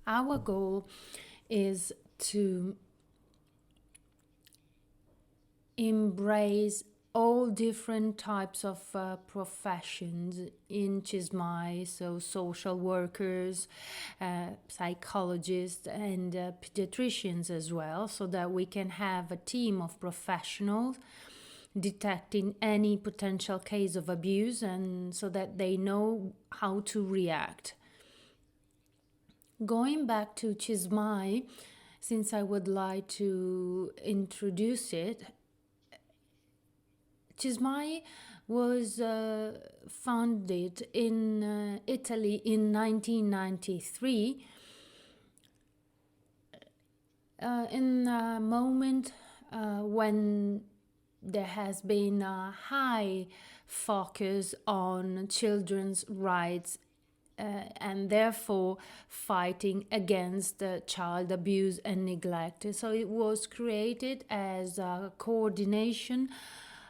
Our goal is to embrace all different types of professions in Chismai, so social workers, psychologists, and pediatricians as well, so that we can have a team of professionals detecting any potential case of abuse, and so that they know how to react. Going back to Chismai, since I would like to introduce it, Chismai was founded in Italy in 1993, in a moment when there has been a high focus on children's rights and therefore fighting against child abuse and neglect. So it was created as a coordination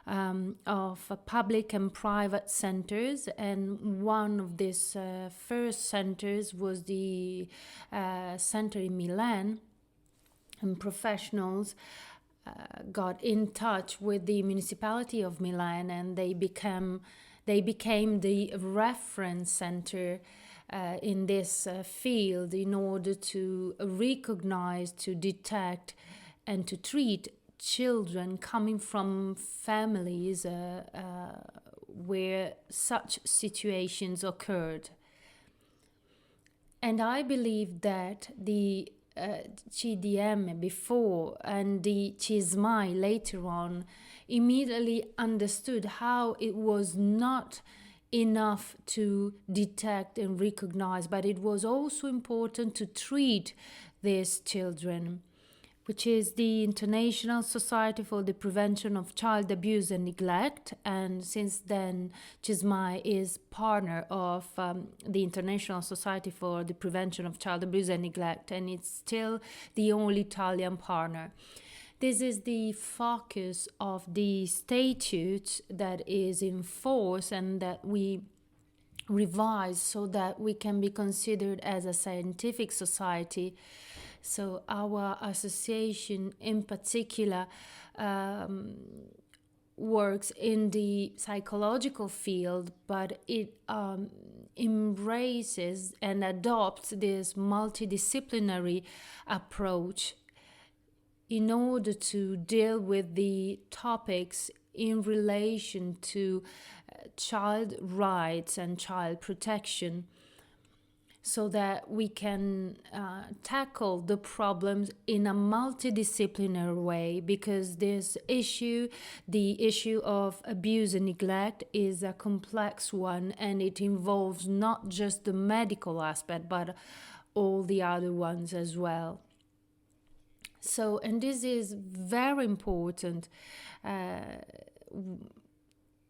of public and private centers, and one of these first centers was the center in Milan, and professionals got in touch with the municipality of Milan, and they became the reference center in this field in order to recognize, to detect, and to treat children coming from families where such situations occurred. And I believe that the CDM before and the Chismai later on immediately understood how it was not enough to detect and recognize, but it was also important to treat these children, which is the International Society for the Prevention of Child Abuse and Neglect. And since then, Chismai is partner of the International Society for the Prevention of Child Abuse and Neglect, and it's still the only Italian partner. This is the focus of the statute that is in force and that we revise so that we can be considered as a scientific society. So our association in particular works in the psychological field, but it embraces and adopts this multidisciplinary approach in order to deal with the topics in relation to child rights and child protection, so that we can tackle the problems in a multidisciplinary way, because this issue, the issue of abuse and neglect, is a complex one, and it involves not just the medical aspect but all the other ones as well. So, and this is very important.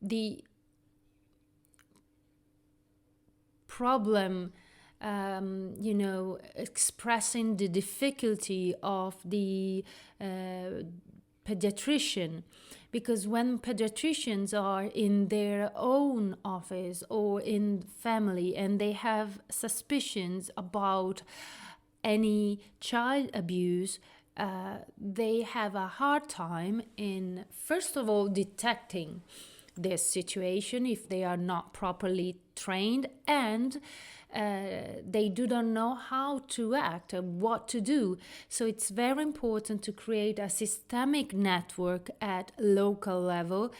The problem, expressing the difficulty of the pediatrician, because when pediatricians are in their own office or in family and they have suspicions about any child abuse, they have a hard time in, first of all, detecting this situation if they are not properly trained, and they do not know how to act and what to do. So it's very important to create a systemic network at local level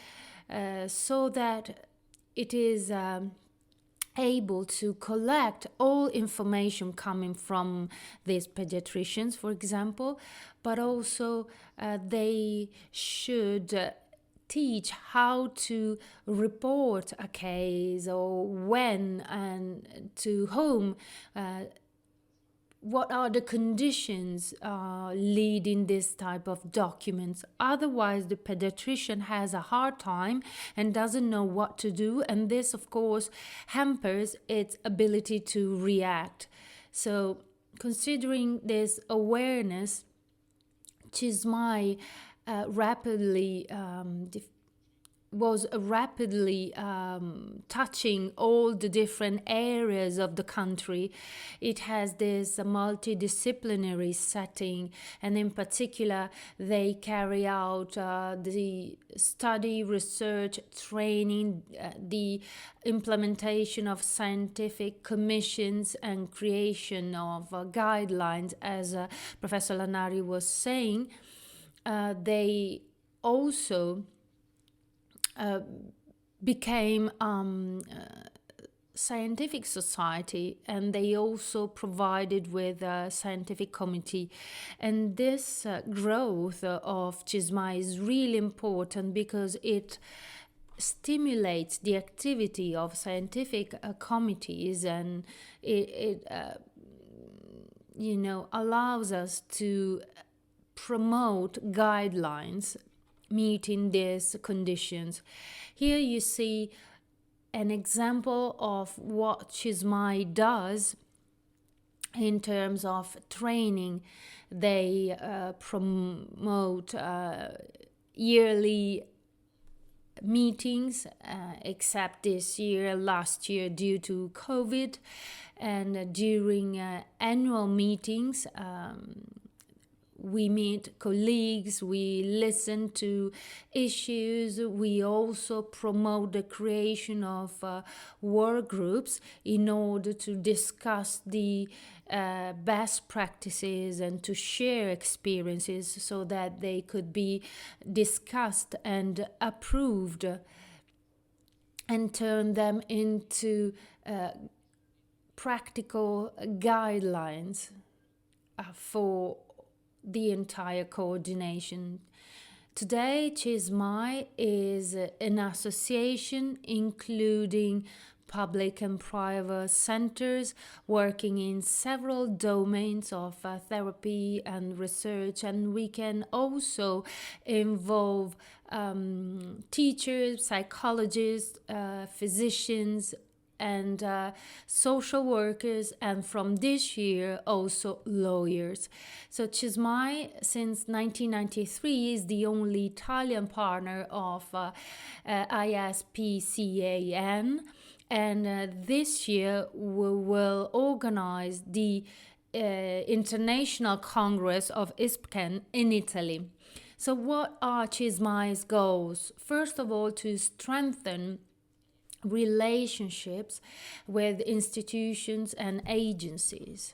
so that it is able to collect all information coming from these pediatricians, for example, but also they should teach how to report a case, or when and to whom, what are the conditions leading this type of documents. Otherwise, the pediatrician has a hard time and doesn't know what to do, and this, of course, hampers its ability to react. So, considering this awareness, Chismai rapidly was rapidly touching all the different areas of the country. It has this multidisciplinary setting, and in particular, they carry out the study, research, training, the implementation of scientific commissions, and creation of guidelines, as Professor Lanari was saying. They also became scientific society, and they also provided with a scientific committee. And this growth of CISMA is really important because it stimulates the activity of scientific committees, and it allows us to promote guidelines meeting these conditions. Here you see an example of what CISMAI does in terms of training. They promote yearly meetings, except last year due to COVID, and during annual meetings, we meet colleagues, we listen to issues, we also promote the creation of work groups in order to discuss the best practices and to share experiences so that they could be discussed and approved and turn them into practical guidelines for the entire coordination. Today, CISMAI is an association including public and private centers working in several domains of therapy and research, and we can also involve teachers, psychologists, physicians, and social workers, and from this year also lawyers. So CISMAI since 1993 is the only Italian partner of ISPCAN, and this year we will organize the International Congress of ISPCAN in Italy. So what are CISMAI's goals? First of all, to strengthen relationships with institutions and agencies.